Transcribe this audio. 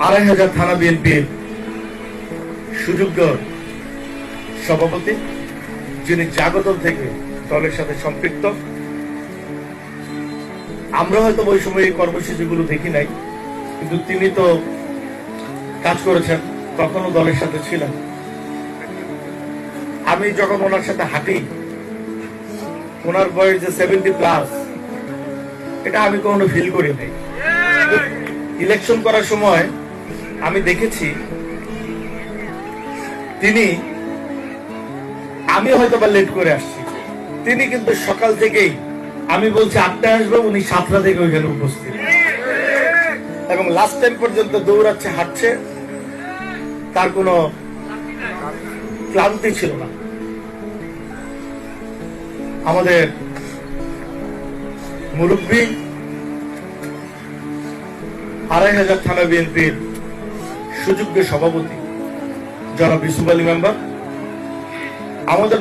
২৫০০ থানা বিএনপির সুযোগ্য সভাপতি, যিনি জাগদল থেকে দলের সাথে সম্পৃক্ত। আমরা হয়তো ওই সময় এই কর্মসূচিগুলো দেখি নাই, কিন্তু তিনি তো কাজ করেছেন, তখনও দলের সাথে ছিলেন। আমি যখন ওনার সাথে হাঁটি, ওনার বয়স যে 70+, এটা আমি কখনো ফিল করি নাই। ইলেকশন করার সময় আমি দেখেছি তিনি, আমি হয়তো বা লেট করে আসছি, তিনি কিন্তু সকাল থেকেই, আমি বলছি 8টায় আসবো, উনি 7টা থেকে ওইখানে উপস্থিত, এবং লাস্ট টাইম পর্যন্ত দৌড়াচ্ছে, হাঁটছে, তার কোনো ক্লান্তি ছিল না। আমাদের মুরব্বী ২৫০০ থানা বিএনপির সুযোগ্য সভাপতি জনাব ইউসুফ আলী মেম্বার, আমাদের